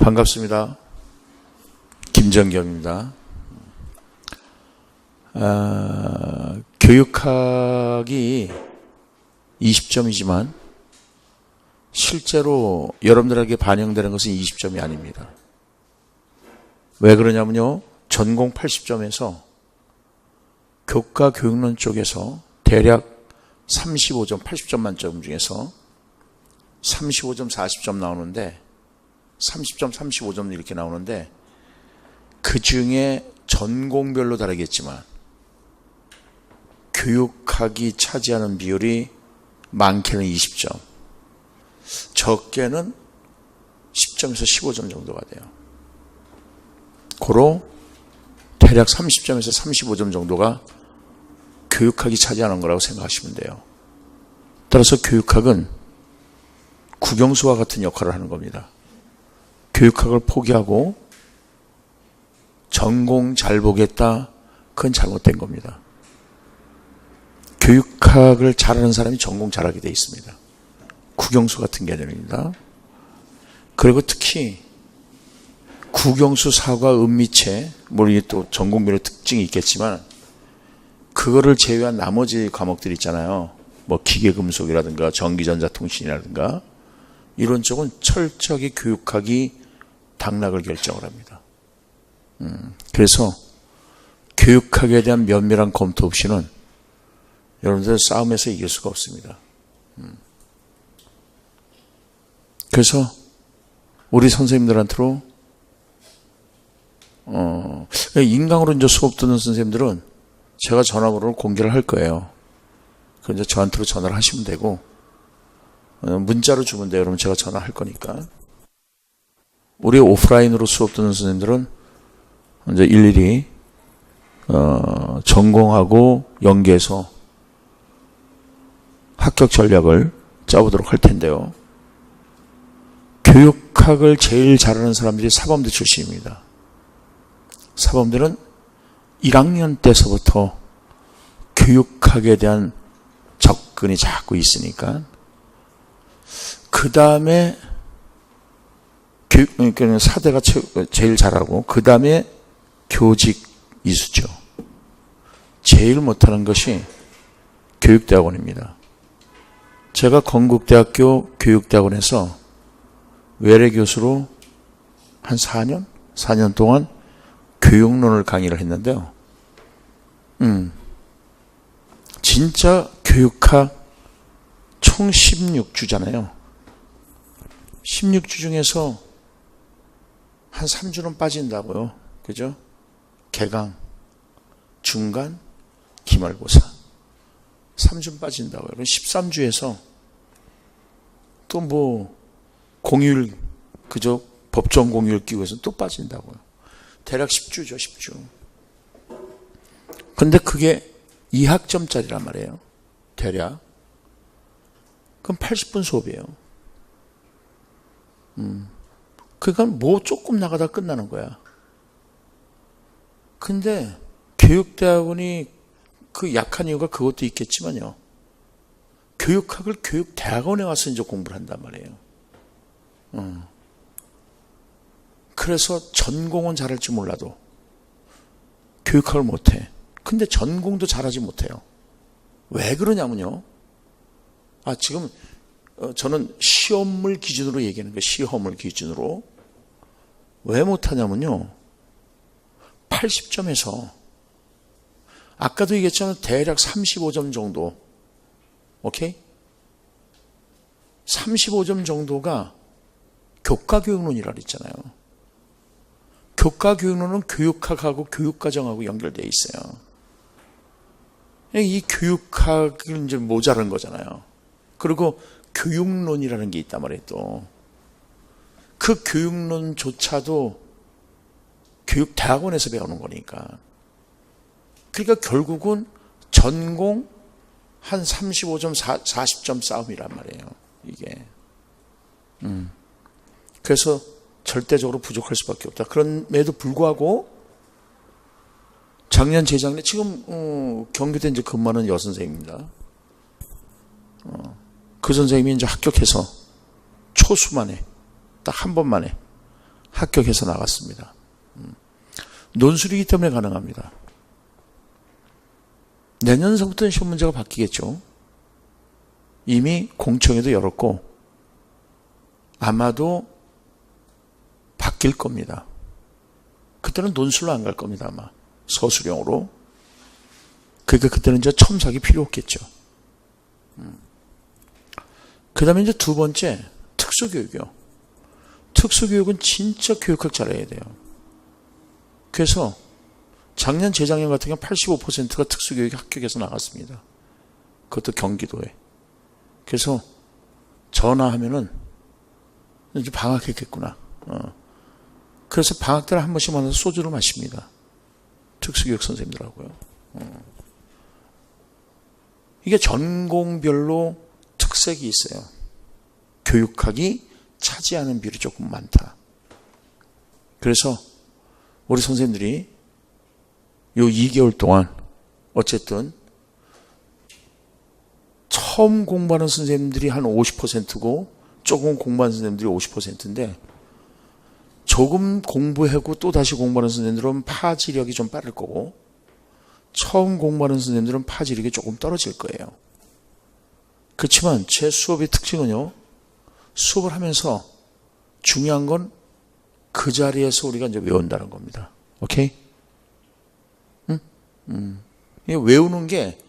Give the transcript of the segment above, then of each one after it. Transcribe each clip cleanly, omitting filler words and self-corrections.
반갑습니다. 김정겸입니다. 교육학이 20점이지만 실제로 여러분들에게 반영되는 것은 20점이 아닙니다. 왜 그러냐면요. 전공 80점에서 교과 교육론 쪽에서 대략 35점, 80점 만점 중에서 35점, 40점 나오는데 30점, 35점 이렇게 나오는데 그 중에 전공별로 다르겠지만 교육학이 차지하는 비율이 많게는 20점, 적게는 10점에서 15점 정도가 돼요. 고로 대략 30점에서 35점 정도가 교육학이 차지하는 거라고 생각하시면 돼요. 따라서 교육학은 국영수와 같은 역할을 하는 겁니다. 교육학을 포기하고 전공 잘 보겠다, 그건 잘못된 겁니다. 교육학을 잘하는 사람이 전공 잘하게 돼 있습니다. 국영수 같은 개념입니다. 그리고 특히 국영수, 사과, 은미체, 물론 또 전공별로 특징이 있겠지만 그거를 제외한 나머지 과목들 있잖아요. 뭐 기계금속이라든가 전기전자통신이라든가 이런 쪽은 철저하게 교육학이 당락을 결정을 합니다. 그래서 교육학에 대한 면밀한 검토 없이는 여러분들 싸움에서 이길 수가 없습니다. 그래서 우리 선생님들한테로 인강으로 이제 수업 듣는 선생님들은 제가 전화번호를 공개를 할 거예요. 그럼 이제 저한테로 전화를 하시면 되고 문자로 주면 돼요. 그러면 제가 전화할 거니까. 우리 오프라인으로 수업 듣는 선생님들은 이제 일일이 전공하고 연계해서 합격 전략을 짜보도록 할 텐데요. 교육학을 제일 잘하는 사람들이 사범대 출신입니다. 사범대는 1학년 때서부터 교육학에 대한 접근이 자꾸 있으니까 그 다음에 그러니까 사대가 제일 잘하고 그 다음에 교직 이수죠. 제일 못하는 것이 교육대학원입니다. 제가 건국대학교 교육대학원에서 외래교수로 한 4년 동안 교육론을 강의를 했는데요. 진짜 교육학 총 16주잖아요. 16주 중에서 한 3주는 빠진다고요. 그죠? 개강, 중간, 기말고사. 3주는 빠진다고요. 그럼 13주에서 또 뭐 공휴일, 그죠? 법정 공휴일 끼고 해서 또 빠진다고요. 대략 10주죠, 10주. 근데 그게 2학점짜리란 말이에요. 대략. 그럼 80분 수업이에요. 그러니까 뭐 조금 나가다 끝나는 거야. 근데 교육대학원이 그 약한 이유가 그것도 있겠지만요. 교육학을 교육대학원에 와서 이제 공부를 한단 말이에요. 그래서 전공은 잘할지 몰라도 교육학을 못해. 근데 전공도 잘하지 못해요. 왜 그러냐면요. 지금 저는 시험을 기준으로 얘기하는 거예요. 시험을 기준으로. 왜 못하냐면요. 80점에서 아까도 얘기했잖아요. 대략 35점 정도. 오케이? 35점 정도가 교과교육론이라 그랬잖아요. 교과교육론은 교육학하고 교육과정하고 연결되어 있어요. 이 교육학은 이제 모자란 거잖아요. 그리고 교육론이라는 게 있단 말이에요, 또. 그 교육론조차도 교육대학원에서 배우는 거니까. 그러니까 결국은 전공 한 35점, 40점 싸움이란 말이에요, 이게. 그래서 절대적으로 부족할 수밖에 없다. 그럼에도 불구하고 작년, 재작년, 지금 경기도에 이제 근무하는 여선생입니다. 그 선생님이 이제 합격해서 초수 만에 딱 한 번 만에 합격해서 나갔습니다. 논술이기 때문에 가능합니다. 내년서부터는 시험 문제가 바뀌겠죠. 이미 공청회도 열었고 아마도 바뀔 겁니다. 그때는 논술로 안 갈 겁니다. 아마 서술형으로. 그러니까 그때는 이제 첨삭이 필요 없겠죠. 그 다음에 이제 두 번째, 특수교육이요. 특수교육은 진짜 교육학 잘해야 돼요. 그래서 작년, 재작년 같은 경우 85%가 특수교육에 합격해서 나갔습니다. 그것도 경기도에. 그래서 전화하면은 이제 방학했겠구나. 그래서 방학 때는 한 번씩 만나서 소주를 마십니다. 특수교육 선생님들하고요. 이게 전공별로 특색이 있어요. 교육학이 차지하는 비율이 조금 많다. 그래서 우리 선생님들이 요 2개월 동안 어쨌든 처음 공부하는 선생님들이 한 50%고 조금 공부하는 선생님들이 50%인데 조금 공부하고 또 다시 공부하는 선생님들은 파지력이 좀 빠를 거고 처음 공부하는 선생님들은 파지력이 조금 떨어질 거예요. 그렇지만 제 수업의 특징은요. 수업을 하면서 중요한 건 그 자리에서 우리가 이제 외운다는 겁니다. 오케이? 외우는 게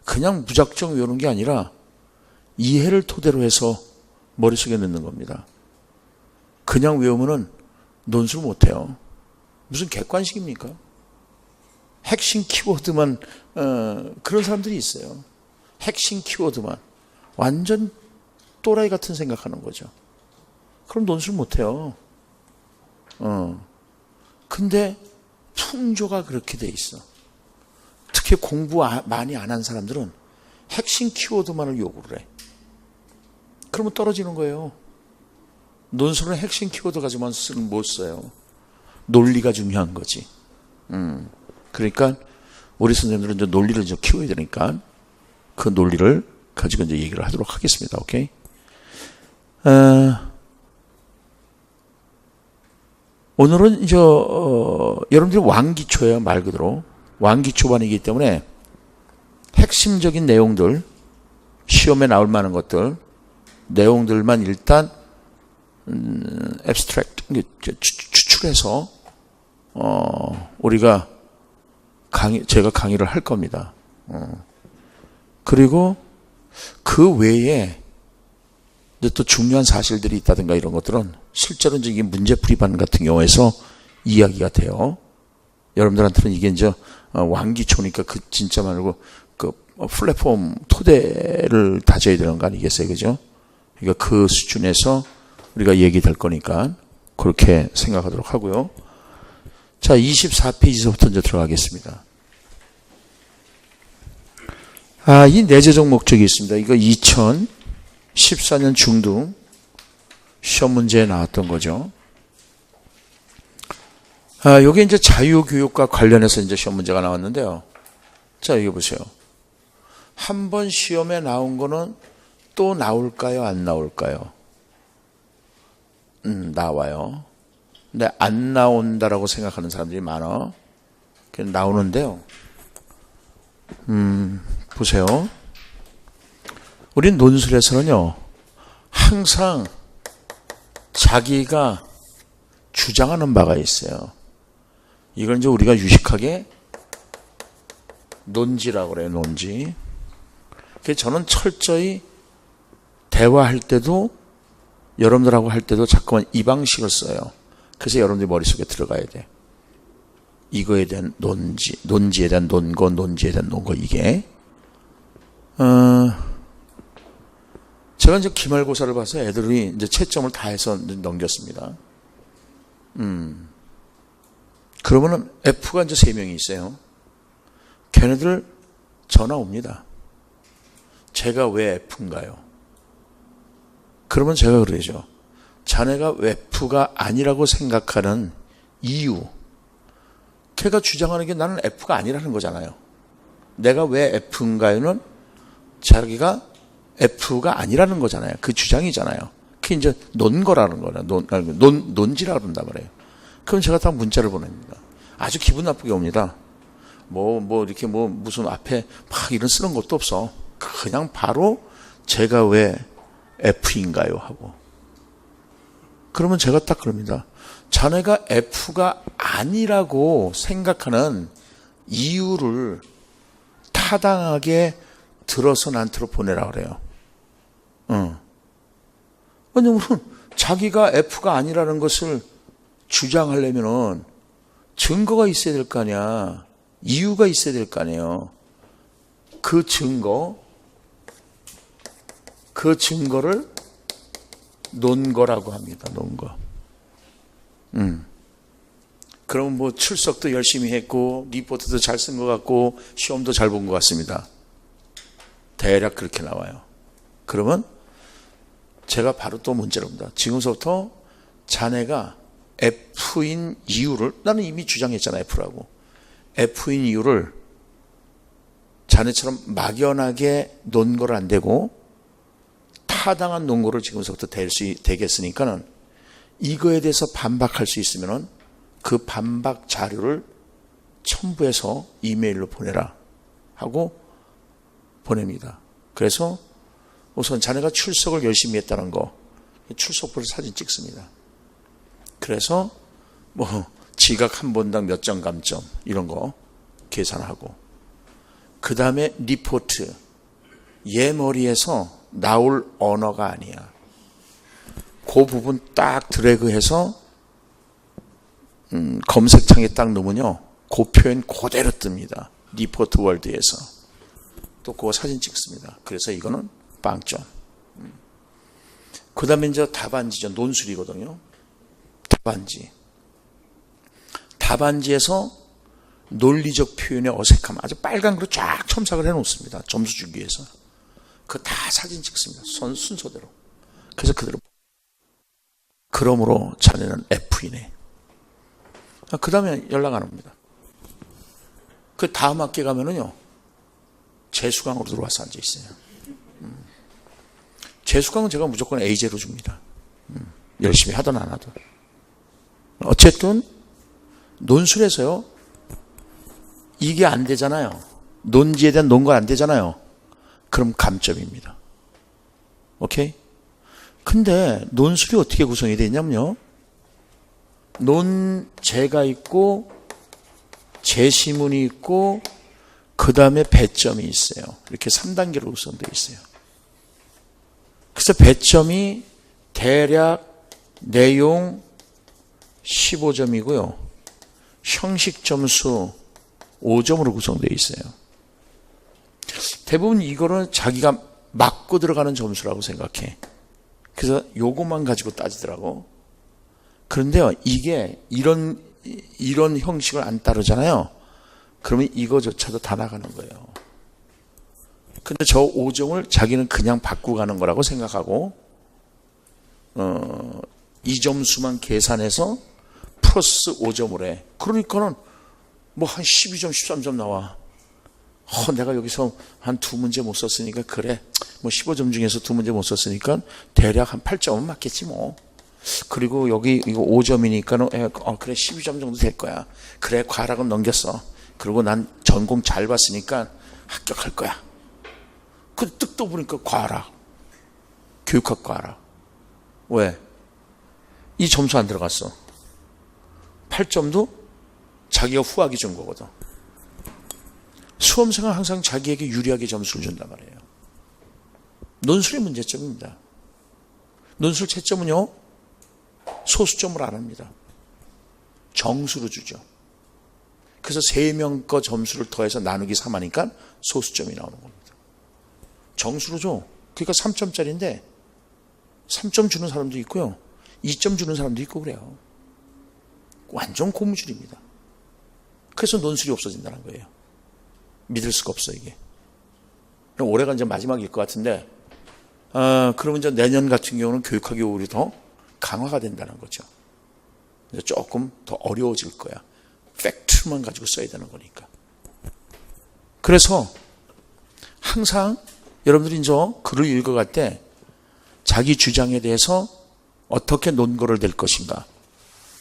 그냥 무작정 외우는 게 아니라 이해를 토대로 해서 머릿속에 넣는 겁니다. 그냥 외우면은 논술 못해요. 무슨 객관식입니까? 핵심 키워드만 그런 사람들이 있어요. 핵심 키워드만 완전 또라이 같은 생각하는 거죠. 그럼 논술 못해요. 근데 풍조가 그렇게 돼 있어. 특히 공부 많이 안 한 사람들은 핵심 키워드만을 요구를 해. 그러면 떨어지는 거예요. 논술은 핵심 키워드 가지고만 못 써요. 논리가 중요한 거지. 그러니까 우리 선생님들은 이제 논리를 이제 키워야 되니까 그 논리를 가지고 이제 얘기를 하도록 하겠습니다. 오케이? 오늘은 이제 여러분들이 왕기초예요. 말 그대로 왕기초반이기 때문에 핵심적인 내용들, 시험에 나올 만한 것들, 내용들만 일단 abstract 추출해서 우리가 제가 강의를 할 겁니다. 그리고 그 외에 또 중요한 사실들이 있다든가 이런 것들은 실제로 이제 이게 문제풀이반 같은 경우에서 이야기가 돼요. 여러분들한테는 이게 이제 왕기초니까 그 진짜 말고 그 플랫폼 토대를 다져야 되는 거 아니겠어요, 그죠? 그러니까 그 수준에서 우리가 얘기될 거니까 그렇게 생각하도록 하고요. 자, 24페이지서부터 이제 들어가겠습니다. 이 내재적 목적이 있습니다. 이거 2014년 중등 시험 문제에 나왔던 거죠. 요게 이제 자유교육과 관련해서 이제 시험 문제가 나왔는데요. 자, 이거 보세요. 한 번 시험에 나온 거는 또 나올까요? 안 나올까요? 나와요. 근데 안 나온다라고 생각하는 사람들이 많아. 나오는데요. 보세요. 우린 논술에서는요, 항상 자기가 주장하는 바가 있어요. 이걸 이제 우리가 유식하게 논지라고 그래요, 논지. 그래서 저는 철저히 대화할 때도 여러분들하고 할 때도 자꾸만 이 방식을 써요. 그래서 여러분들 머릿속에 들어가야 돼. 이거에 대한 논지, 논지에 대한 논거, 논지에 대한 논거, 이게. 제가 이제 기말고사를 봐서 애들이 이제 채점을 다 해서 넘겼습니다. 그러면은 F가 이제 3명이 있어요. 걔네들 전화 옵니다. 제가 왜 F인가요? 그러면 제가 그러죠. 자네가 F가 아니라고 생각하는 이유. 걔가 주장하는 게 나는 F가 아니라는 거잖아요. 내가 왜 F인가요는 자기가 F가 아니라는 거잖아요. 그 주장이잖아요. 그게 이제 논거라는 거예요. 논지라고 그런단 말이에요. 그럼 제가 다 문자를 보냅니다. 아주 기분 나쁘게 옵니다. 이렇게 무슨 앞에 막 이런 쓰는 것도 없어. 그냥 바로 제가 왜 F인가요? 하고. 그러면 제가 딱 그럽니다. 자네가 F가 아니라고 생각하는 이유를 타당하게 들어서 나한테로 보내라 그래요. 왜냐면 자기가 F가 아니라는 것을 주장하려면은 증거가 있어야 될 거 아니야. 이유가 있어야 될 거 아니에요. 그 증거를 논거라고 합니다. 논거. 그럼 출석도 열심히 했고 리포트도 잘 쓴 것 같고 시험도 잘 본 것 같습니다. 대략 그렇게 나와요. 그러면 제가 바로 또 문제를 봅니다. 지금서부터 자네가 F인 이유를, 나는 이미 주장했잖아 F라고. F인 이유를 자네처럼 막연하게 논거를 안 되고 타당한 논거를 지금서부터 되겠으니까는 이거에 대해서 반박할 수 있으면은 그 반박 자료를 첨부해서 이메일로 보내라 하고 보냅니다. 그래서 우선 자네가 출석을 열심히 했다는 거, 출석부를 사진 찍습니다. 그래서 지각 한 번당 몇 점 감점 이런 거 계산하고, 그 다음에 리포트, 얘 머리에서 나올 언어가 아니야. 그 부분 딱 드래그해서 검색창에 딱 넣으면요, 그 표현 그대로 뜹니다. 리포트 월드에서. 또 그거 사진 찍습니다. 그래서 이거는 빵점. 그 다음에 이제 답안지죠. 논술이거든요. 답안지에서 논리적 표현의 어색함 아주 빨간 거로 쫙 첨삭을 해놓습니다. 점수 주기 위해서. 그거 다 사진 찍습니다. 순서대로. 그래서 그대로. 그러므로 자네는 F이네. 그 다음에 연락 안 옵니다. 그 다음 학기 가면은요, 재수강으로 들어와서 앉아 있어요. 재수강은 제가 무조건 A제로 줍니다. 열심히 하든 안 하든. 어쨌든 논술에서요, 이게 안 되잖아요. 논지에 대한 논가 안 되잖아요. 그럼 감점입니다. 오케이? 근데 논술이 어떻게 구성이 되어 있냐면요, 논제가 있고 제시문이 있고 그 다음에 배점이 있어요. 이렇게 3단계로 구성되어 있어요. 그래서 배점이 대략 내용 15점이고요. 형식 점수 5점으로 구성되어 있어요. 대부분 이거는 자기가 맞고 들어가는 점수라고 생각해. 그래서 요것만 가지고 따지더라고. 그런데요, 이게 이런 형식을 안 따르잖아요. 그러면 이거조차도 다 나가는 거예요. 근데 저 5점을 자기는 그냥 바꾸고 가는 거라고 생각하고, 이 점수만 계산해서 플러스 5점을 해. 그러니까는 한 12점, 13점 나와. 내가 여기서 한 2문제 못 썼으니까, 그래. 15점 중에서 2문제 못 썼으니까 대략 한 8점은 맞겠지 뭐. 그리고 여기 이거 5점이니까는 그래 12점 정도 될 거야. 그래 과락은 넘겼어. 그리고 난 전공 잘 봤으니까 합격할 거야. 근데 뜩 떠보니까 과락. 교육학 과락. 왜? 이 점수 안 들어갔어. 8점도 자기가 후하게 준 거거든. 수험생은 항상 자기에게 유리하게 점수를 준단 말이에요. 논술의 문제점입니다. 논술 채점은요, 소수점을 안 합니다. 정수로 주죠. 그래서 3명 거 점수를 더해서 나누기 3하니까 소수점이 나오는 겁니다. 정수로 줘. 그러니까 3점짜리인데 3점 주는 사람도 있고요, 2점 주는 사람도 있고 그래요. 완전 고무줄입니다. 그래서 논술이 없어진다는 거예요. 믿을 수가 없어 이게. 올해가 이제 마지막일 것 같은데, 그러면 이제 내년 같은 경우는 교육학이 오히려 더 강화가 된다는 거죠. 이제 조금 더 어려워질 거야. 팩트만 가지고 써야 되는 거니까. 그래서 항상 여러분들이 이제 글을 읽어갈 때 자기 주장에 대해서 어떻게 논거를 될 것인가,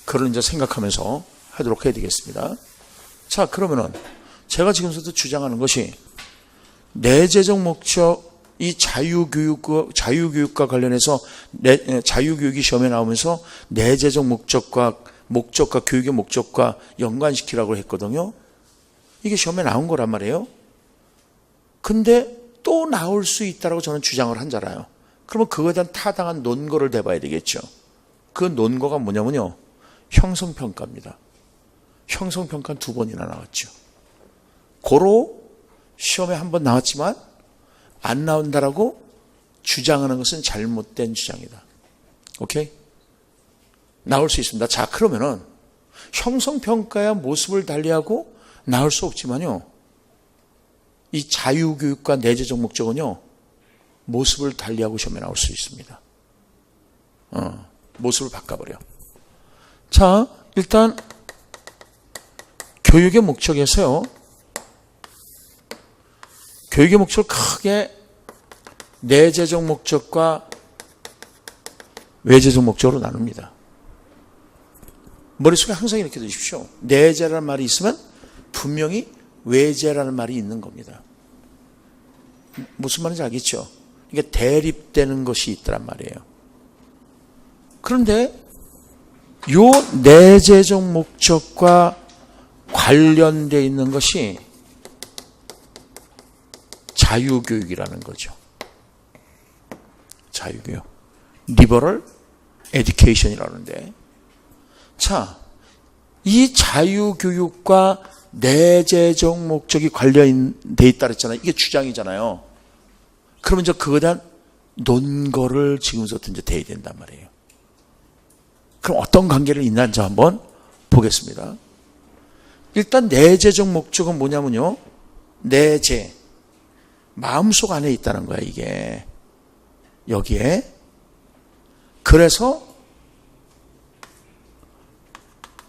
그걸 이제 생각하면서 하도록 해야 되겠습니다. 자, 그러면은 제가 지금부터 주장하는 것이 내재적 목적, 이 자유교육과 관련해서 자유교육이 시험에 나오면서 내재적 목적과 교육의 목적과 연관시키라고 했거든요. 이게 시험에 나온 거란 말이에요. 근데 또 나올 수 있다고 저는 주장을 한잖아요. 그러면 그거에 대한 타당한 논거를 대봐야 되겠죠. 그 논거가 뭐냐면요, 형성평가입니다. 형성평가는 2번이나 나왔죠. 고로 시험에 한 번 나왔지만 안 나온다라고 주장하는 것은 잘못된 주장이다. 오케이? 나올 수 있습니다. 자, 그러면은 형성평가야 모습을 달리하고 나올 수 없지만요, 이 자유교육과 내재적 목적은요, 모습을 달리하고 시험에 나올 수 있습니다. 모습을 바꿔버려. 자, 일단 교육의 목적에서요, 교육의 목적을 크게 내재적 목적과 외재적 목적으로 나눕니다. 머릿속에 항상 이렇게 두십시오. 내재라는 말이 있으면 분명히 외재라는 말이 있는 겁니다. 무슨 말인지 알겠죠? 이게 대립되는 것이 있더란 말이에요. 그런데 요 내재적 목적과 관련되어 있는 것이 자유교육이라는 거죠. 자유교육. 리버럴 에듀케이션이라는데, 자, 이 자유교육과 내재적 목적이 관련되어 있다 그랬잖아요. 이게 주장이잖아요. 그러면 이제 그거에 대한 논거를 지금부터 이제 대야 된단 말이에요. 그럼 어떤 관계를 있는지 한번 보겠습니다. 일단 내재적 목적은 뭐냐면요, 내재, 마음속 안에 있다는 거야, 이게. 여기에. 그래서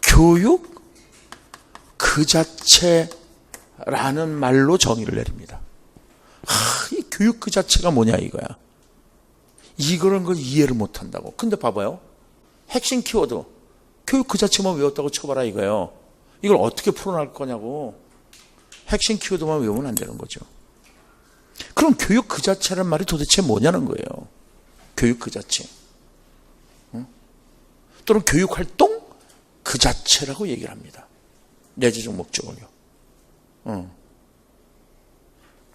교육 그 자체라는 말로 정의를 내립니다. 이 교육 그 자체가 뭐냐 이거야. 이거는 걸 이해를 못한다고. 근데 봐봐요. 핵심 키워드 교육 그 자체만 외웠다고 쳐봐라 이거예요. 이걸 어떻게 풀어날 거냐고. 핵심 키워드만 외우면 안 되는 거죠. 그럼 교육 그 자체라는 말이 도대체 뭐냐는 거예요. 교육 그 자체. 또는 교육활동 그 자체라고 얘기를 합니다. 내재적 목적을요.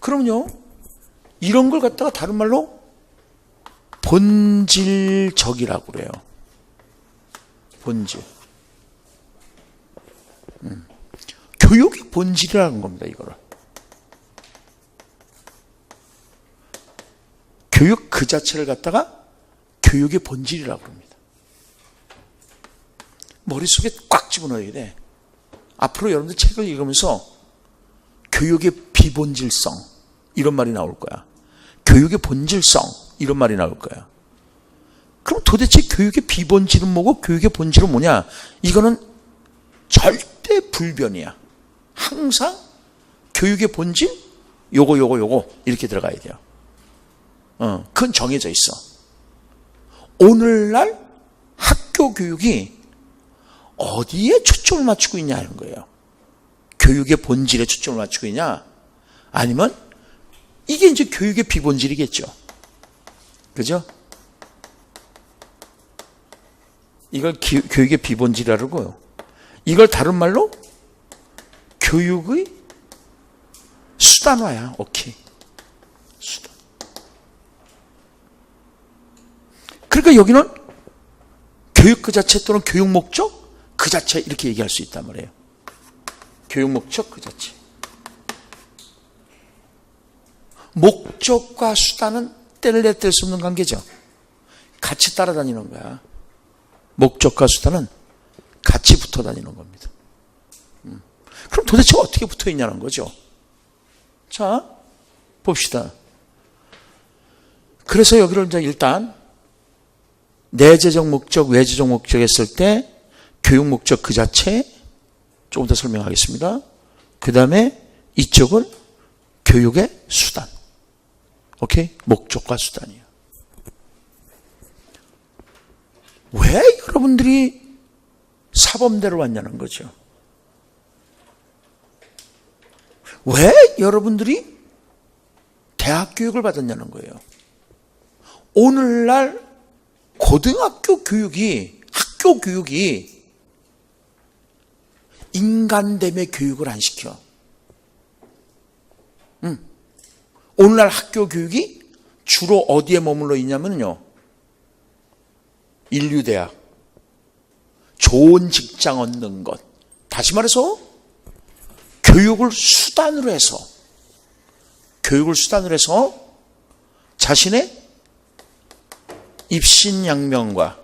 그럼요, 이런 걸 갖다가 다른 말로 본질적이라고 그래요. 본질. 교육의 본질이라는 겁니다, 이거를. 교육 그 자체를 갖다가 교육의 본질이라고 합니다. 머릿속에 꽉 집어넣어야 돼. 앞으로 여러분들 책을 읽으면서 교육의 비본질성 이런 말이 나올 거야. 교육의 본질성 이런 말이 나올 거야. 그럼 도대체 교육의 비본질은 뭐고 교육의 본질은 뭐냐? 이거는 절대 불변이야. 항상 교육의 본질 요거 이렇게 들어가야 돼요. 그건 정해져 있어. 오늘날 학교 교육이 어디에 초점을 맞추고 있냐 하는 거예요. 교육의 본질에 초점을 맞추고 있냐? 아니면 이게 이제 교육의 비본질이겠죠. 그죠? 이걸 교육의 비본질이라고요. 이걸 다른 말로 교육의 수단화야. 오케이. 수단. 그러니까 여기는 교육 그 자체 또는 교육 목적 그 자체 이렇게 얘기할 수 있단 말이에요. 교육 목적 그 자체. 목적과 수단은 뗄래야 뗄 수 없는 관계죠. 같이 따라다니는 거야. 목적과 수단은 같이 붙어 다니는 겁니다. 그럼 도대체 어떻게 붙어 있냐는 거죠. 자, 봅시다. 그래서 여기를 이제 일단 내재적 목적, 외재적 목적 했을 때 교육 목적 그 자체 조금 더 설명하겠습니다. 그 다음에 이쪽은 교육의 수단. 오케이? 목적과 수단이에요. 왜 여러분들이 사범대로 왔냐는 거죠. 왜 여러분들이 대학 교육을 받았냐는 거예요. 오늘날 고등학교 교육이, 학교 교육이 인간됨의 교육을 안 시켜. 오늘날 학교 교육이 주로 어디에 머물러 있냐면요, 인류대학, 좋은 직장 얻는 것. 다시 말해서 교육을 수단으로 해서 자신의 입신양명과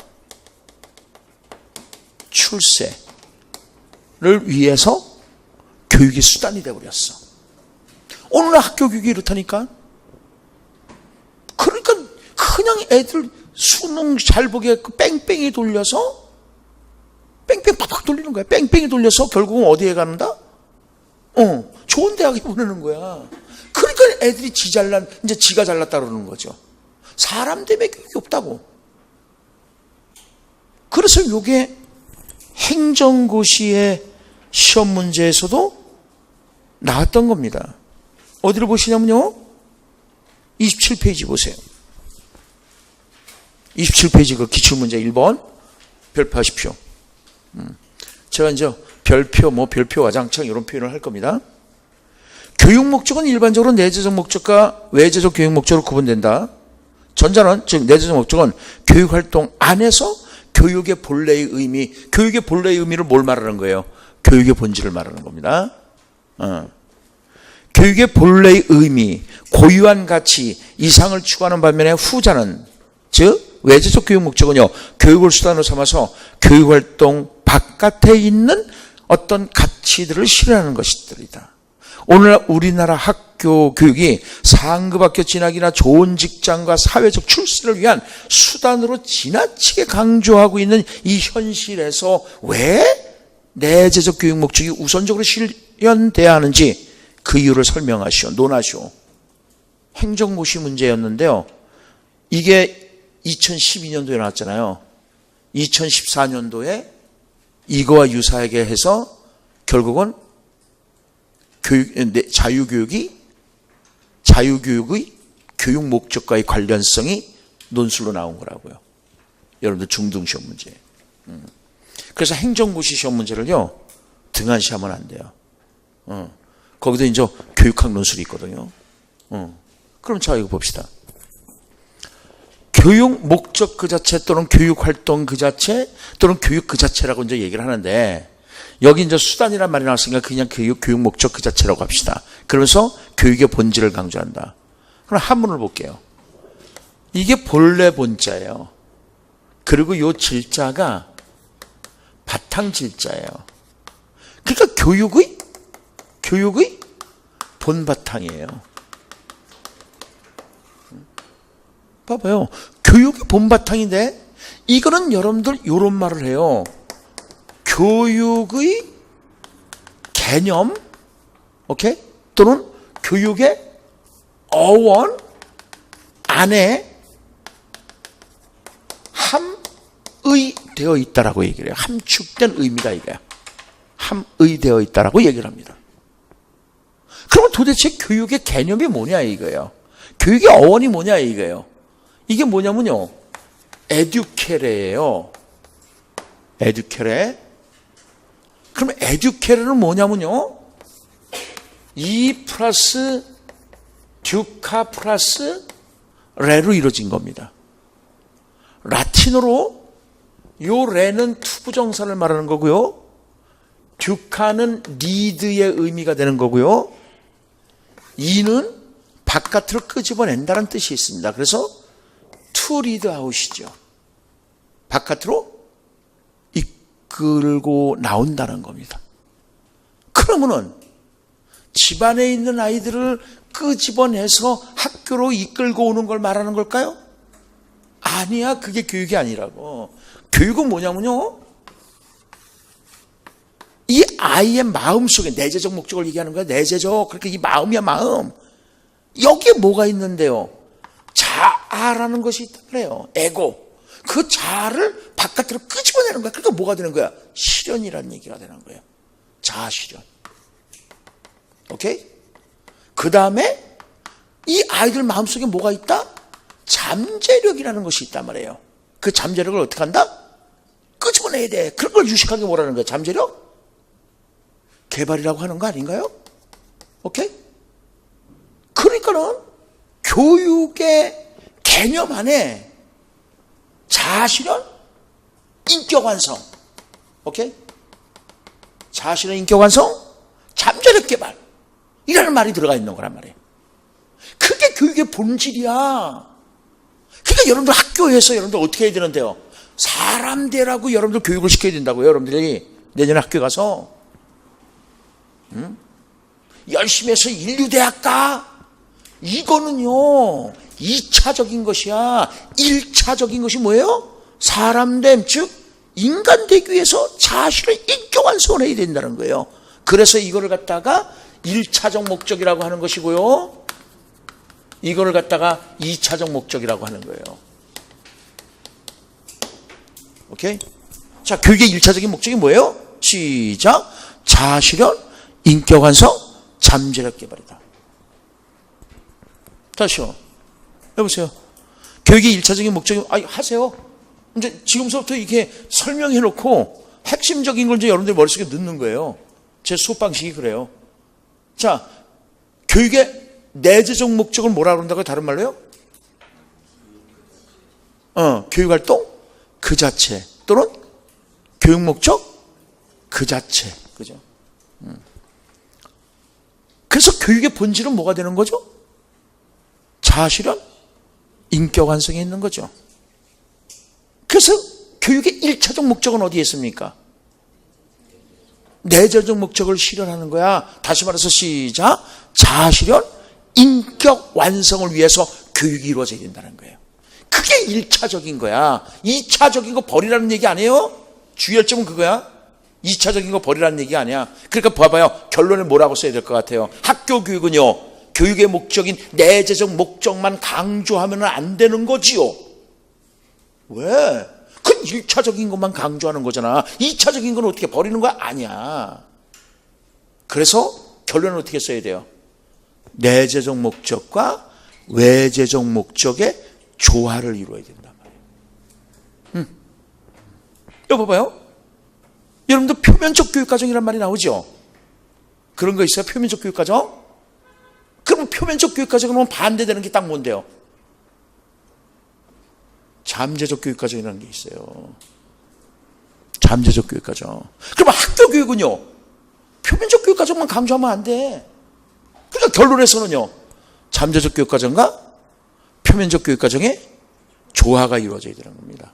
출세를 위해서 교육이 수단이 되어버렸어. 오늘날 학교 교육이 이렇다니까. 그러니까 그냥 애들 수능 잘 보게 뺑뺑이 돌려서, 뺑뺑 팍팍 돌리는 거야. 뺑뺑이 돌려서 결국은 어디에 가는다? 좋은 대학에 보내는 거야. 그러니까 애들이 이제 지가 잘났다 그러는 거죠. 사람 때문에 교육이 없다고. 그래서 이게 행정고시의 시험 문제에서도 나왔던 겁니다. 어디를 보시냐면요, 27페이지 보세요. 27페이지 그 기출문제 1번 별표하십시오. 제가 이제 별표, 별표 와장창 이런 표현을 할 겁니다. 교육 목적은 일반적으로 내재적 목적과 외재적 교육 목적으로 구분된다. 전자는, 즉 내재적 목적은 교육활동 안에서 교육의 본래의 의미를 뭘 말하는 거예요? 교육의 본질을 말하는 겁니다. 교육의 본래의 의미, 고유한 가치, 이상을 추구하는 반면에 후자는, 즉 외재적 교육 목적은요, 교육을 수단으로 삼아서 교육활동 바깥에 있는 어떤 가치들을 실현하는 것들이다. 오늘 우리나라 학교 교육이 상급 학교 진학이나 좋은 직장과 사회적 출세를 위한 수단으로 지나치게 강조하고 있는 이 현실에서 왜 내재적 교육 목적이 우선적으로 실현돼야 하는지 그 이유를 설명하시오, 논하시오. 행정고시 문제였는데요, 이게 2012년도에 나왔잖아요. 2014년도에 이거와 유사하게 해서 결국은 자유교육의 교육 목적과의 관련성이 논술로 나온 거라고요. 여러분들 중등 시험 문제. 그래서 행정고시 시험 문제를요, 등한시하면 안 돼요. 거기도 이제 교육학 논술이 있거든요. 그럼 자, 이거 봅시다. 교육 목적 그 자체 또는 교육 활동 그 자체 또는 교육 그 자체라고 이제 얘기를 하는데, 여기 이제 수단이란 말이 나왔으니까 그냥 교육 목적 그 자체라고 합시다. 그러면서 교육의 본질을 강조한다. 그럼 한문을 볼게요. 이게 본래 본자예요. 그리고 요 질자가 바탕 질자예요. 그러니까 교육의 본바탕이에요. 봐봐요. 교육의 본바탕인데, 이거는 여러분들 요런 말을 해요. 교육의 개념, 오케이? 또는 교육의 어원 안에 함의되어 있다라고 얘기를 해요. 함축된 의미다 이거야. 함의되어 있다라고 얘기를 합니다. 그러면 도대체 교육의 개념이 뭐냐 이거예요. 교육의 어원이 뭐냐 이거예요. 이게 뭐냐면요, 에듀케레예요. 에듀케레. 그럼 에듀케레는 뭐냐면요, 이 플러스 듀카 플러스 레로 이루어진 겁니다. 라틴어로 요 레는 투부정사를 말하는 거고요, 듀카는 리드의 의미가 되는 거고요, 이는 바깥으로 끄집어낸다는 뜻이 있습니다. 그래서 to read out이죠. 바깥으로 이끌고 나온다는 겁니다. 그러면은 집안에 있는 아이들을 끄집어내서 학교로 이끌고 오는 걸 말하는 걸까요? 아니야, 그게 교육이 아니라고. 교육은 뭐냐면요, 이 아이의 마음 속에 내재적 목적을 얘기하는 거야. 내재적. 그러니까 이 마음이야, 마음. 여기에 뭐가 있는데요? 자아라는 것이 있다 그래요. 에고. 그 자아를 바깥으로 끄집어내는 되는 거야. 그러니까 뭐가 되는 거야? 실현이라는 얘기가 되는 거예요. 자아실현. 오케이? 그 다음에 이 아이들 마음속에 뭐가 있다? 잠재력이라는 것이 있단 말이에요. 그 잠재력을 어떻게 한다? 끄집어내야 돼. 그런 걸 유식하게 뭐라는 거야? 잠재력? 개발이라고 하는 거 아닌가요? 오케이? 그러니까는 교육의 개념 안에 자아실현, 인격 완성. 오케이? 자아실현, 인격 완성, 잠재력 개발. 이라는 말이 들어가 있는 거란 말이에요. 그게 교육의 본질이야. 그러니까 여러분들 학교에서 여러분들 어떻게 해야 되는데요? 사람 되라고 여러분들 교육을 시켜야 된다고요. 여러분들이 내년에 학교 가서 열심히 해서 인류대학 가. 이거는요 2차적인 것이야. 1차적인 것이 뭐예요? 사람됨, 즉 인간 되기 위해서 자신의 인격 완성을 해야 된다는 거예요. 그래서 이거를 갖다가 1차적 목적이라고 하는 것이고요, 이거를 갖다가 2차적 목적이라고 하는 거예요. 오케이? 자, 교육의 1차적인 목적이 뭐예요? 시작. 자아실현, 인격 완성, 잠재력 개발이다. 다시요. 해보세요. 교육의 1차적인 목적이, 하세요. 이제 지금서부터 이렇게 설명해 놓고 핵심적인 걸 이제 여러분들 머릿속에 넣는 거예요. 제 수업 방식이 그래요. 자, 교육의 내재적 목적을 뭐라 그런다고요? 다른 말로요? 교육활동 그 자체 또는 교육 목적 그 자체. 그죠? 그래서 교육의 본질은 뭐가 되는 거죠? 자아실현, 인격 완성에 있는 거죠. 그래서 교육의 1차적 목적은 어디에 있습니까? 내재적 목적을 실현하는 거야. 다시 말해서 시작. 자아실현, 인격 완성을 위해서 교육이 이루어져야 된다는 거예요. 그게 1차적인 거야. 2차적인 거 버리라는 얘기 아니에요? 주의점은 그거야. 2차적인 거 버리라는 얘기 아니야. 그러니까 봐봐요. 결론을 뭐라고 써야 될 것 같아요? 학교 교육은요, 교육의 목적인 내재적 목적만 강조하면 안 되는 거지요. 왜? 그건 1차적인 것만 강조하는 거잖아. 2차적인 건 어떻게 버리는 거야? 아니야. 그래서 결론은 어떻게 써야 돼요? 내재적 목적과 외재적 목적의 조화를 이루어야 된단 말이에요. 이거 봐봐요. 여러분들 표면적 교육과정이란 말이 나오죠? 그런 거 있어요? 표면적 교육과정? 그럼 표면적 교육과정은 반대되는 게 딱 뭔데요? 잠재적 교육과정이라는 게 있어요. 잠재적 교육과정. 그러면 학교 교육은요, 표면적 교육과정만 강조하면 안 돼. 그러니까 결론에서는요, 잠재적 교육과정과 표면적 교육과정의 조화가 이루어져야 되는 겁니다.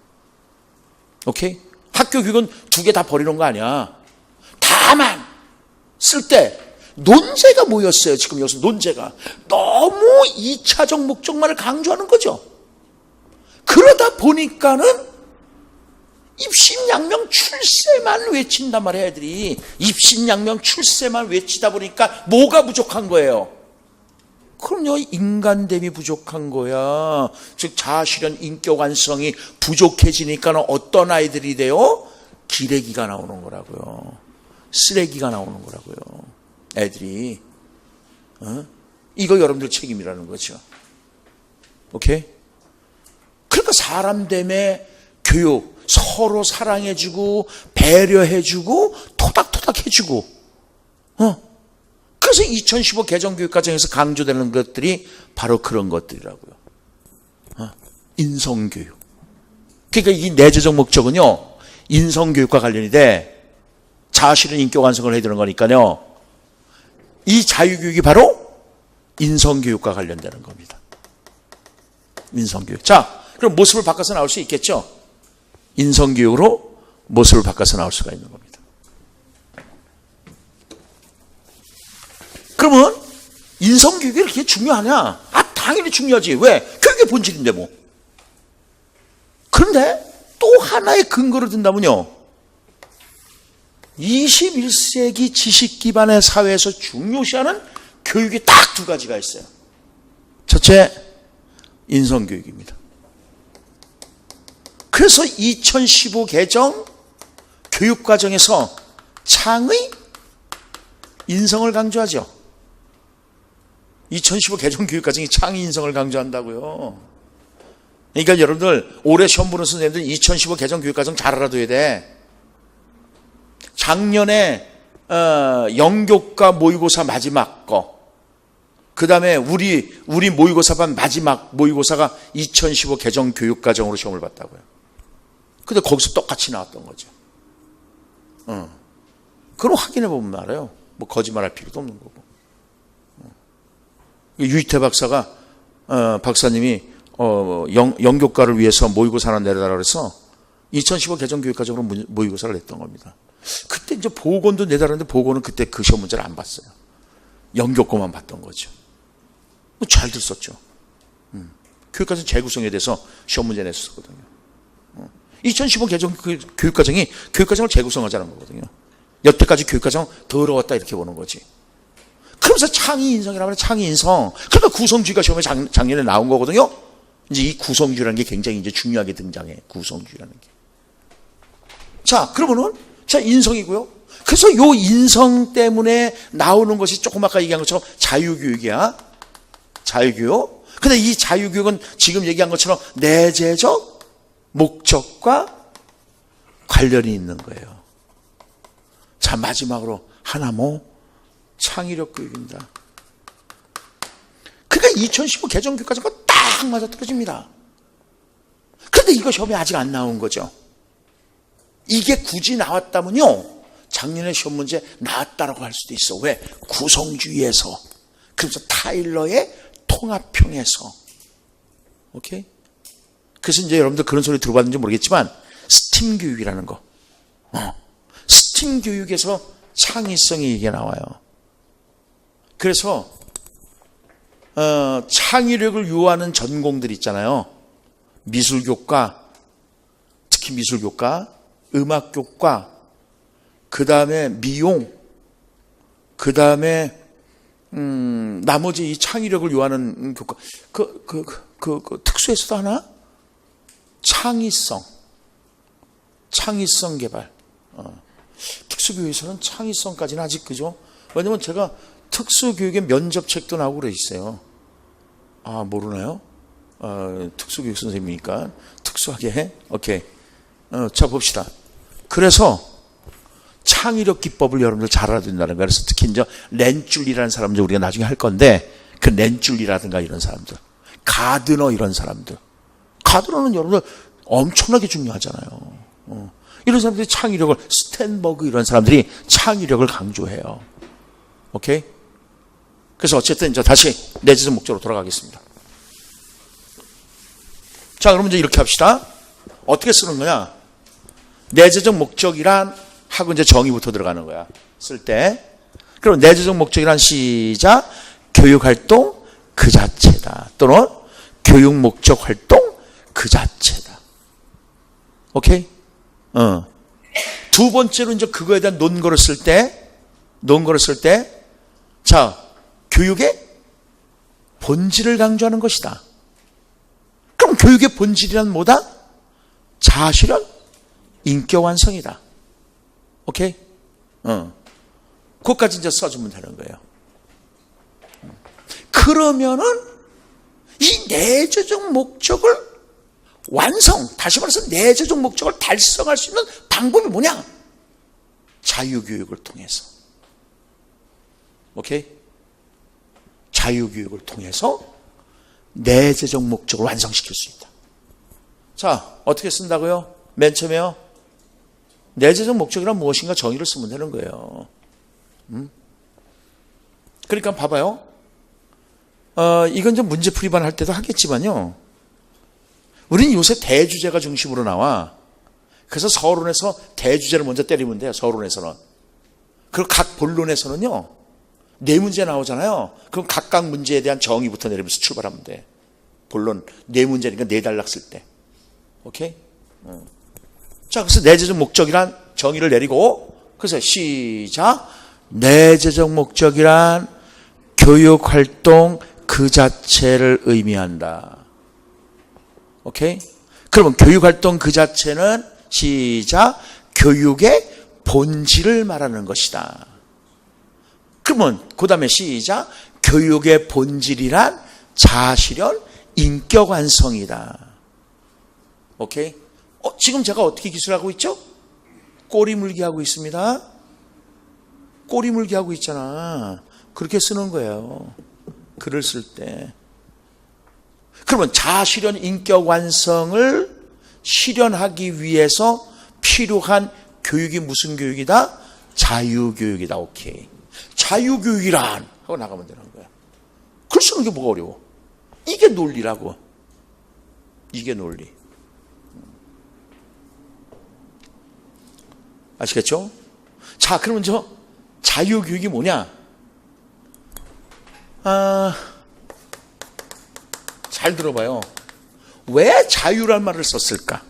오케이? 학교 교육은 두 개 다 버리는 거 아니야. 다만 쓸 때 논제가 뭐였어요? 지금 여기서 논제가 너무 2차적 목적만을 강조하는 거죠. 그러다 보니까는 입신양명 출세만 외친단 말이에요. 애들이 입신양명 출세만 외치다 보니까 뭐가 부족한 거예요? 그럼요, 인간됨이 부족한 거야. 즉 자아실현, 인격 완성이 부족해지니까 어떤 아이들이 돼요? 기레기가 나오는 거라고요. 쓰레기가 나오는 거라고요. 애들이. 이거 여러분들 책임이라는 거죠. 오케이? 그러니까 사람됨의 교육, 서로 사랑해주고 배려해주고 토닥토닥해주고, 그래서 2015 개정교육과정에서 강조되는 것들이 바로 그런 것들이라고요. 인성교육. 그러니까 이 내재적 목적은요, 인성교육과 관련이 돼. 자아실현, 인격 완성을 해야 되는 거니까요. 이 자유교육이 바로 인성교육과 관련되는 겁니다. 인성교육. 자, 그럼 모습을 바꿔서 나올 수 있겠죠? 인성교육으로 모습을 바꿔서 나올 수가 있는 겁니다. 그러면 인성교육이 이렇게 중요하냐? 당연히 중요하지. 왜? 교육의 본질인데 뭐. 그런데 또 하나의 근거를 든다면요, 21세기 지식 기반의 사회에서 중요시하는 교육이 딱 두 가지가 있어요. 첫째, 인성교육입니다. 그래서 2015 개정 교육과정에서 창의 인성을 강조하죠. 2015 개정 교육과정이 창의 인성을 강조한다고요. 그러니까 여러분들 올해 시험 보는 선생님들 2015 개정 교육과정 잘 알아둬야 돼. 작년에 영교과 모의고사 마지막 거, 그 다음에 우리 모의고사반 마지막 모의고사가 2015 개정 교육과정으로 시험을 봤다고요. 근데 거기서 똑같이 나왔던 거죠. 그럼 확인해 보면 알아요. 뭐 거짓말할 필요도 없는 거고. 유희태 박사가 박사님이 영교과를 위해서 모의고사 하나 내려달라고 그래서 2015 개정 교육과정으로 모의고사를 냈던 겁니다. 그때 이제 보건도 내달았는데 보건은 그때 그 시험 문제를 안 봤어요. 영교과만 봤던 거죠. 잘들 썼죠. 교육과정 재구성에 대해서 시험 문제 냈었거든요. 2015 개정 교육과정이 교육과정을 재구성하자는 거거든요. 여태까지 교육과정 더러웠다 이렇게 보는 거지. 그러면서 창의 인성이라고 하면 창의 인성. 그러니까 구성주의가 시험에 작년에 나온 거거든요. 이제 이 구성주의라는 게 굉장히 이제 중요하게 등장해. 구성주의라는 게. 자, 그러면은 자, 인성이고요. 그래서 요 인성 때문에 나오는 것이 조금 아까 얘기한 것처럼 자유교육이야. 자유교육. 근데 이 자유교육은 지금 얘기한 것처럼 내재적 목적과 관련이 있는 거예요. 자, 마지막으로 하나모 창의력 교육입니다. 그러니까 2015 개정 교육과정과 딱 맞아 떨어집니다. 그런데 이거 시험에 아직 안 나온 거죠. 이게 굳이 나왔다면요, 작년에 시험 문제 나왔다라고 할 수도 있어. 왜? 구성주의에서, 그래서 타일러의 통합형에서. 오케이? 그래서 이제 여러분들 그런 소리 들어봤는지 모르겠지만 스팀 교육이라는 거, 스팀 교육에서 창의성이 이게 나와요. 그래서 창의력을 요하는 전공들 있잖아요. 미술교과, 특히 미술교과, 음악교과, 그 다음에 미용, 그 다음에 나머지 이 창의력을 요하는 교과, 그 특수에서도 하나? 창의성 개발. 특수교육에서는 창의성까지는 아직 그죠? 왜냐면 제가 특수교육의 면접책도 나오고 그래 있어요. 아, 모르나요? 특수교육 선생님이니까 특수하게 해? 오케이. 자, 봅시다. 그래서 창의력 기법을 여러분들 잘 알아야 된다는 거예요. 그래서 특히 이제 렌줄리라는 사람들 우리가 나중에 할 건데, 그 렌줄리라든가 이런 사람들, 가드너 이런 사람들. 가드너는 여러분들 엄청나게 중요하잖아요. 이런 사람들이 창의력을, 스탠버그 이런 사람들이 창의력을 강조해요. 오케이? 그래서 어쨌든 이제 다시 내재적 목적으로 돌아가겠습니다. 자, 그러면 이제 이렇게 합시다. 어떻게 쓰는 거냐? 내재적 목적이란 하고 이제 정의부터 들어가는 거야. 쓸 때. 그럼 내재적 목적이란 시작. 교육활동 그 자체다. 또는 교육 목적 활동 그 자체다. 오케이? 두 번째로 이제 그거에 대한 논거를 쓸 때, 자, 교육의 본질을 강조하는 것이다. 그럼 교육의 본질이란 뭐다? 자아실현, 인격 완성이다. 오케이? 그것까지 이제 써주면 되는 거예요. 그러면은 이 내재적 목적을 다시 말해서 내재적 목적을 달성할 수 있는 방법이 뭐냐? 자유교육을 통해서. 오케이? 자유교육을 통해서 내재적 목적을 완성시킬 수 있다. 자, 어떻게 쓴다고요? 맨 처음에요. 내재적 목적이란 무엇인가 정의를 쓰면 되는 거예요. 그러니까 봐봐요. 이건 좀 문제풀이반 할 때도 하겠지만요. 우리는 요새 대주제가 중심으로 나와. 그래서 서론에서 대주제를 먼저 때리면 돼요. 서론에서는. 그리고 각 본론에서는요, 네 문제 나오잖아요. 그럼 각각 문제에 대한 정의부터 내리면서 출발하면 돼. 본론 네 문제니까 네 단락 쓸 때. 오케이? 자, 그래서 내재적 목적이란 정의를 내리고, 그래서 시작. 내재적 목적이란 교육활동 그 자체를 의미한다. 오케이? 그러면 교육활동 그 자체는 시작. 교육의 본질을 말하는 것이다. 그러면 그 다음에 시작. 교육의 본질이란 자아실현, 인격 완성이다. 오케이? 지금 제가 어떻게 기술하고 있죠? 꼬리 물기 하고 있습니다. 꼬리 물기 하고 있잖아. 그렇게 쓰는 거예요. 글을 쓸 때. 그러면 자아실현, 인격 완성을 실현하기 위해서 필요한 교육이 무슨 교육이다? 자유교육이다. 오케이. 자유교육이란 하고 나가면 되는 거야. 글 쓰는 게 뭐가 어려워? 이게 논리라고. 이게 논리. 아시겠죠? 자, 그러면 자유교육이 뭐냐? 잘 들어봐요. 왜 자유란 말을 썼을까?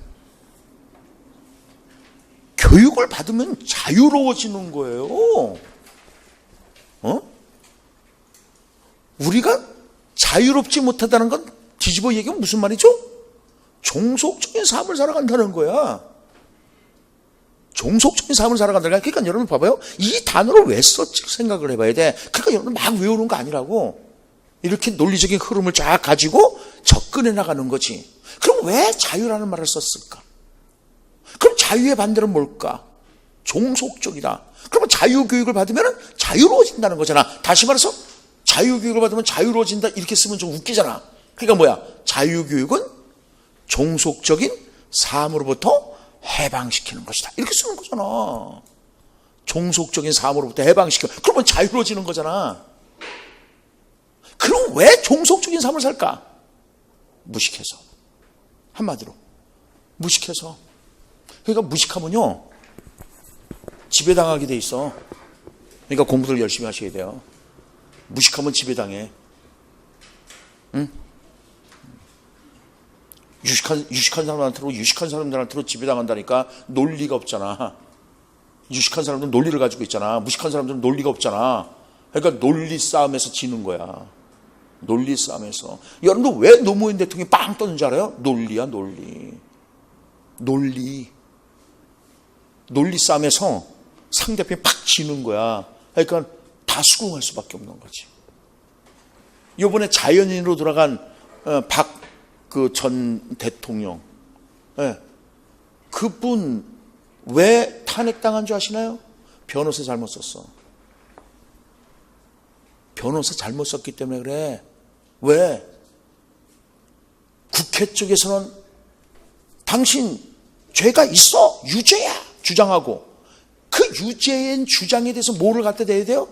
교육을 받으면 자유로워지는 거예요. 우리가 자유롭지 못하다는 건 뒤집어 얘기하면 무슨 말이죠? 종속적인 삶을 살아간다는 거야. 종속적인 삶을 살아간다는 거야. 그러니까 여러분 봐봐요. 이 단어를 왜 썼지 생각을 해봐야 돼. 그러니까 여러분 막 외우는 거 아니라고. 이렇게 논리적인 흐름을 쫙 가지고 접근해 나가는 거지. 그럼 왜 자유라는 말을 썼을까? 그럼 자유의 반대는 뭘까? 종속적이다. 그러면 자유교육을 받으면 자유로워진다는 거잖아. 다시 말해서 자유교육을 받으면 자유로워진다 이렇게 쓰면 좀 웃기잖아. 그러니까 뭐야? 자유교육은 종속적인 삶으로부터 해방시키는 것이다. 이렇게 쓰는 거잖아. 종속적인 삶으로부터 해방시켜. 그러면 자유로워지는 거잖아. 그럼 왜 종속적인 삶을 살까? 무식해서. 한마디로 무식해서. 그러니까 무식하면요 지배당하게 돼 있어. 그러니까 공부들 열심히 하셔야 돼요. 무식하면 지배당해. 응? 유식한 사람한테로 유식한 사람들한테로 지배당한다니까. 논리가 없잖아. 유식한 사람들은 논리를 가지고 있잖아. 무식한 사람들은 논리가 없잖아. 그러니까 논리 싸움에서 지는 거야. 논리 싸움에서. 여러분들 왜 노무현 대통령이 빵 떴는지 알아요? 논리야, 논리. 논리 싸움에서 상대편이 팍 지는 거야. 그러니까 다 수긍할 수밖에 없는 거지. 이번에 자연인으로 돌아간 박 전 대통령, 그분 왜 탄핵당한 줄 아시나요? 변호사 잘못 썼어. 변호사 잘못 썼기 때문에 그래. 왜? 국회 쪽에서는 당신 죄가 있어, 유죄야 주장하고, 그 유죄인 주장에 대해서 뭐를 갖다 대야 돼요?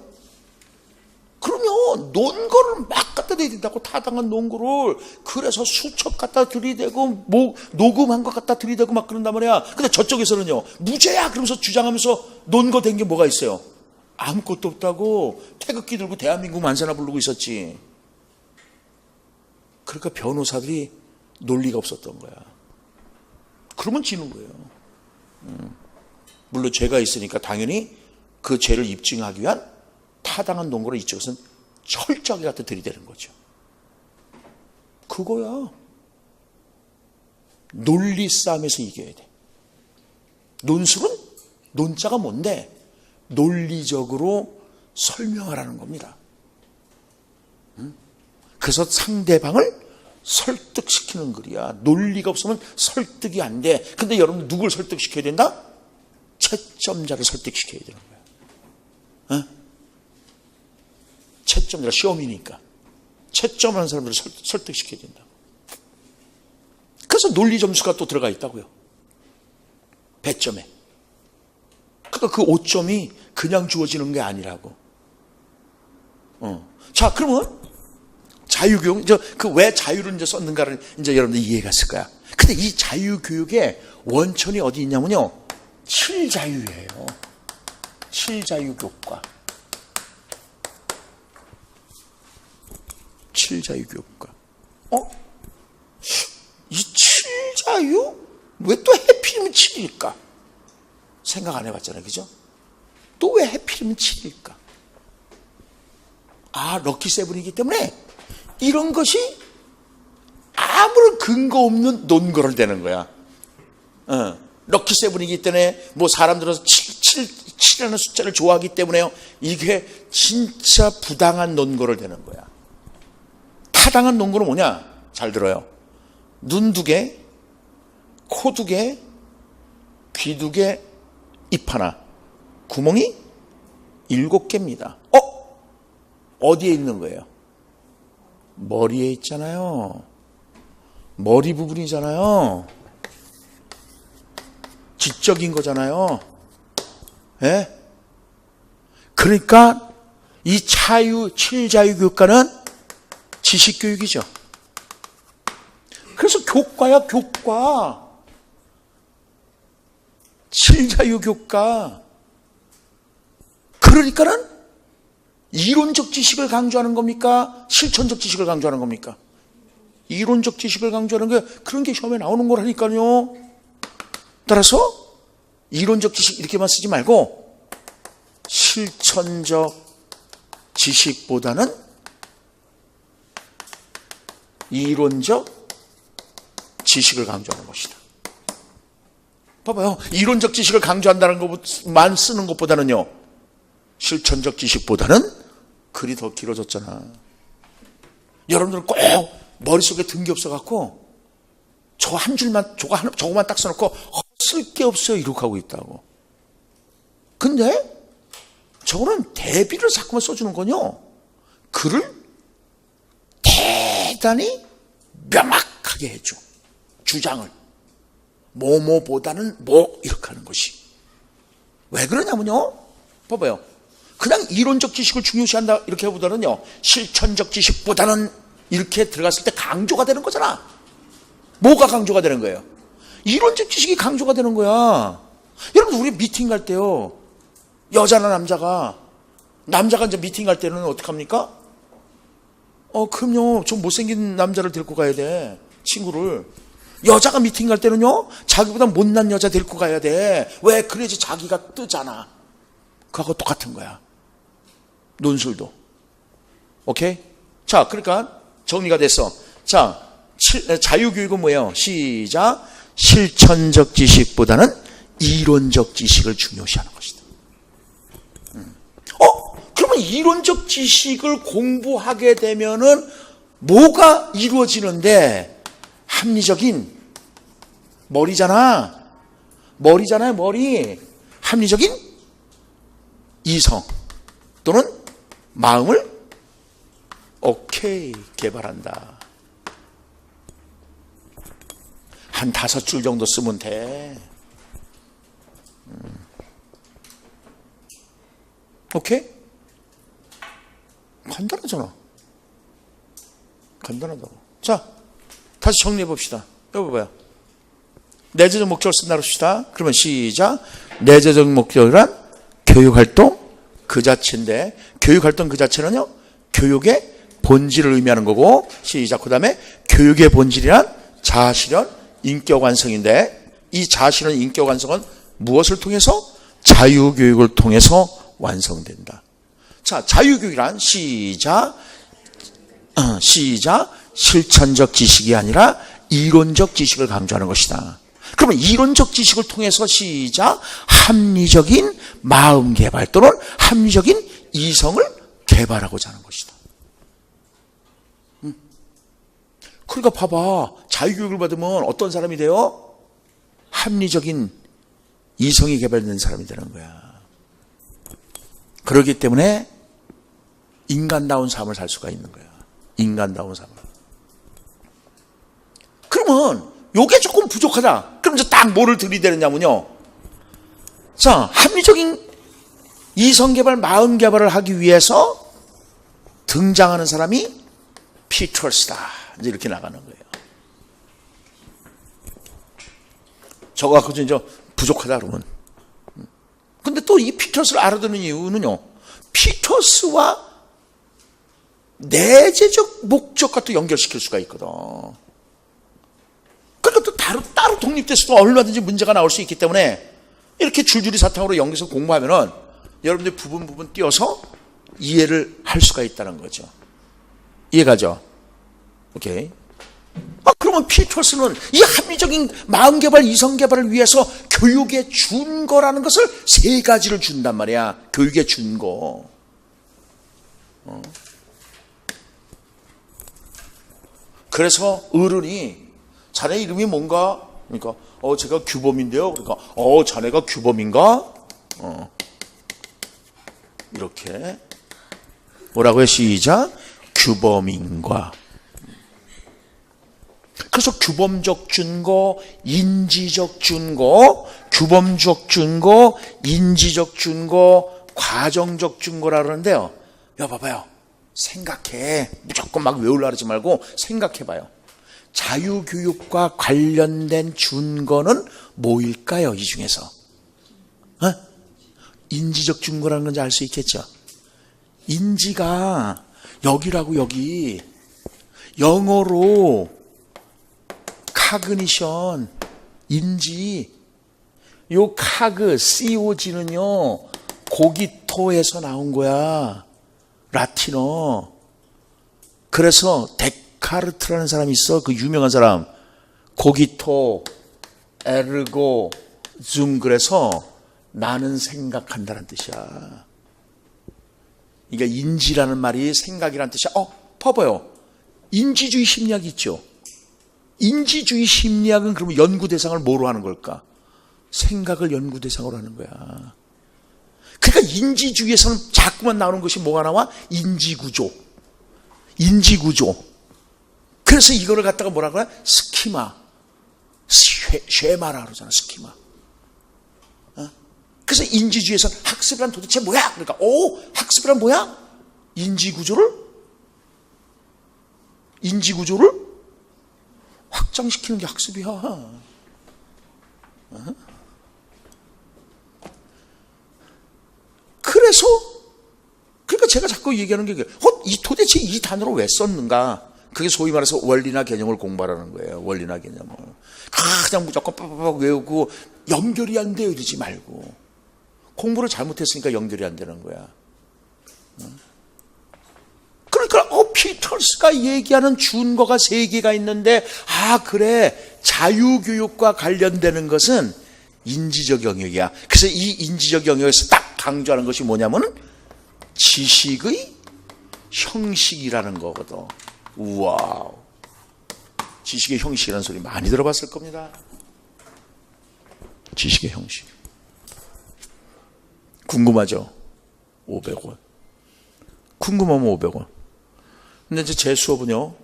그러면 논거를 막 갖다 대야 된다고. 타당한 논거를. 그래서 수첩 갖다 들이대고 뭐 녹음한 거 갖다 들이대고 막 그런단 말이야. 근데 저쪽에서는요 무죄야 그러면서 주장하면서 논거 된 게 뭐가 있어요? 아무것도 없다고 태극기 들고 대한민국 만세나 부르고 있었지. 그러니까 변호사들이 논리가 없었던 거야. 그러면 지는 거예요. 물론 죄가 있으니까 당연히 그 죄를 입증하기 위한 타당한 논거를 이쪽에서는 철저하게 갖다 들이대는 거죠. 그거야. 논리 싸움에서 이겨야 돼. 논술은 논자가 뭔데? 논리적으로 설명하라는 겁니다. 그래서 상대방을 설득시키는 글이야. 논리가 없으면 설득이 안 돼. 근데 여러분 누굴 설득시켜야 된다? 채점자를 설득시켜야 되는 거야. 채점자가 시험이니까 채점하는 사람들을 설득시켜야 된다. 그래서 논리 점수가 또 들어가 있다고요. 100점에. 그러니까 그 5점이 그냥 주어지는 게 아니라고. 자, 그러면 자유교육, 그 왜 자유를 이제 썼는가를 이제 여러분들 이해가 했을 거야. 근데 이 자유교육의 원천이 어디 있냐면요, 7자유예요. 7자유교육과. 7자유교육과. 이 7자유? 왜 또 해필이면 7일까? 생각 안 해봤잖아요. 그죠? 또 왜 해필이면 7일까? 럭키 세븐이기 때문에 이런 것이 아무런 근거 없는 논거를 대는 거야. 럭키 세븐이기 때문에 뭐 사람들은 7이라는 숫자를 좋아하기 때문에요. 이게 진짜 부당한 논거를 대는 거야. 타당한 논거는 뭐냐? 잘 들어요. 눈 2개, 코 2개, 귀 2개, 입 하나, 구멍이 7개입니다. 어디에 있는 거예요? 머리에 있잖아요. 머리 부분이잖아요. 지적인 거잖아요. 예? 그러니까 이 7자유교육과는 지식교육이죠. 그래서 교과야, 교과. 7자유교과. 그러니까는 이론적 지식을 강조하는 겁니까? 실천적 지식을 강조하는 겁니까? 이론적 지식을 강조하는 게 그런 게 시험에 나오는 거라니까요. 따라서 이론적 지식 이렇게만 쓰지 말고 실천적 지식보다는 이론적 지식을 강조하는 것이다. 봐봐요. 이론적 지식을 강조한다는 것만 쓰는 것보다는요, 실천적 지식보다는 글이 더 길어졌잖아. 여러분들은 꼭 머릿속에 든 게 없어갖고 저 한 줄만, 저거만 딱 써놓고 쓸 게 없어요 이렇게 하고 있다고. 근데 저거는 대비를 자꾸만 써주는 거요. 글을 대단히 명확하게 해줘. 주장을. 뭐뭐보다는 뭐 이렇게 하는 것이. 왜 그러냐면요. 봐봐요. 그냥 이론적 지식을 중요시한다 이렇게 해보다는요, 실천적 지식보다는 이렇게 들어갔을 때 강조가 되는 거잖아. 뭐가 강조가 되는 거예요? 이론적 지식이 강조가 되는 거야. 여러분, 우리 미팅 갈 때요, 여자나 남자가 이제 미팅 갈 때는 어떡합니까? 그럼요, 좀 못생긴 남자를 데리고 가야 돼, 친구를. 여자가 미팅 갈 때는요, 자기보다 못난 여자 데리고 가야 돼. 왜? 그래야지 자기가 뜨잖아. 그거하고 똑같은 거야. 논술도. 오케이? 자, 그러니까 정리가 됐어. 자, 자유교육은 뭐예요? 시작. 실천적 지식보다는 이론적 지식을 중요시하는 것이다. 그러면 이론적 지식을 공부하게 되면은 뭐가 이루어지는데? 합리적인 머리잖아요, 머리. 합리적인 이성 또는 마음을 개발한다. 한 5줄 정도 쓰면 돼. 오케이? 간단하잖아. 간단하다고. 자, 다시 정리해 봅시다. 여기 봐봐요. 내재적 목적을 쓴다 그럽시다. 그러면 시작. 내재적 목적이란 교육활동 그 자체인데, 교육활동 그 자체는요, 교육의 본질을 의미하는 거고, 시작. 그 다음에 교육의 본질이란 자아실현, 인격 완성인데, 이 자아실현, 인격 완성은 무엇을 통해서? 자유교육을 통해서 완성된다. 자, 자유교육이란 시작. 실천적 지식이 아니라 이론적 지식을 강조하는 것이다. 그러면 이론적 지식을 통해서 시작. 합리적인 마음 개발 또는 합리적인 이성을 개발하고자 하는 것이다. 그러니까 봐봐. 자유교육을 받으면 어떤 사람이 돼요? 합리적인 이성이 개발되는 사람이 되는 거야. 그렇기 때문에 인간다운 삶을 살 수가 있는 거야. 인간다운 삶을. 그러면 요게 조금 부족하다. 그럼 이제 딱 뭐를 들이대느냐면요, 자, 합리적인 이성 개발, 마음 개발을 하기 위해서 등장하는 사람이 피터스다. 이제 이렇게 나가는 거예요. 저거 갖고 이제 부족하다 그러면. 근데 또 이 피터스를 알아듣는 이유는요, 피터스와 내재적 목적과 또 연결시킬 수가 있거든. 그러니까 또 따로 독립돼서도 얼마든지 문제가 나올 수 있기 때문에 이렇게 줄줄이 사탕으로 연결해서 공부하면은 여러분들 부분 띄어서 이해를 할 수가 있다는 거죠. 이해가죠? 오케이. 그러면 피터스는 이 합리적인 마음개발, 이성개발을 위해서 교육에 준 거라는 것을 세 가지를 준단 말이야. 교육에 준 거. 그래서 어른이 자네 이름이 뭔가? 그러니까 제가 규범인데요. 그러니까 자네가 규범인가? 이렇게 뭐라고요? 시작. 규범인과. 그래서 규범적 준거, 인지적 준거, 규범적 준거, 인지적 준거, 과정적 준거라 그러는데요. 봐봐요. 생각해. 무조건 막 외우려고 하지 말고 생각해봐요. 자유교육과 관련된 준거는 뭐일까요? 이 중에서. 인지적 준거라는 건지 알 수 있겠죠? 인지가 여기라고 여기. 영어로 카그니션, 인지. 요 카그, COG는요, 고기토에서 나온 거야. 라틴어. 그래서 데카르트라는 사람이 있어. 그 유명한 사람. 고기토, 에르고, 줌. 그래서 나는 생각한다는 뜻이야. 그러니까 인지라는 말이 생각이라는 뜻이야. 봐봐요. 인지주의 심리학이 있죠. 인지주의 심리학은 그러면 연구 대상을 뭐로 하는 걸까? 생각을 연구 대상으로 하는 거야. 그러니까 인지주의에서는 자꾸만 나오는 것이 뭐가 나와? 인지구조. 인지구조. 그래서 이거를 갖다가 뭐라고 해? 스키마. 쉐마라 그러잖아. 스키마. 그래서 인지주의에서는 학습이란 도대체 뭐야? 그러니까 학습이란 뭐야? 인지구조를 확장시키는 게 학습이야. 그래서 그러니까 제가 자꾸 얘기하는 게 도대체 이 단어를 왜 썼는가? 그게 소위 말해서 원리나 개념을 공부하라는 거예요. 원리나 개념을. 그냥 무조건 빡빡 외우고 연결이 안 돼요 이러지 말고. 공부를 잘못했으니까 연결이 안 되는 거야. 그러니까 피터스가 얘기하는 준거가 세 개가 있는데 그래 자유교육과 관련되는 것은 인지적 영역이야. 그래서 이 인지적 영역에서 딱 강조하는 것이 뭐냐면 지식의 형식이라는 거거든. 우와, 지식의 형식이라는 소리 많이 들어봤을 겁니다. 지식의 형식. 궁금하죠? 500원. 궁금하면 500원. 근데 이제 제 수업은요,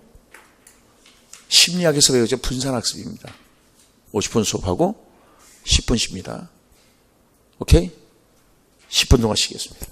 심리학에서 배우죠. 분산학습입니다. 50분 수업하고 10분 쉽니다. 오케이? 10분 동안 쉬겠습니다.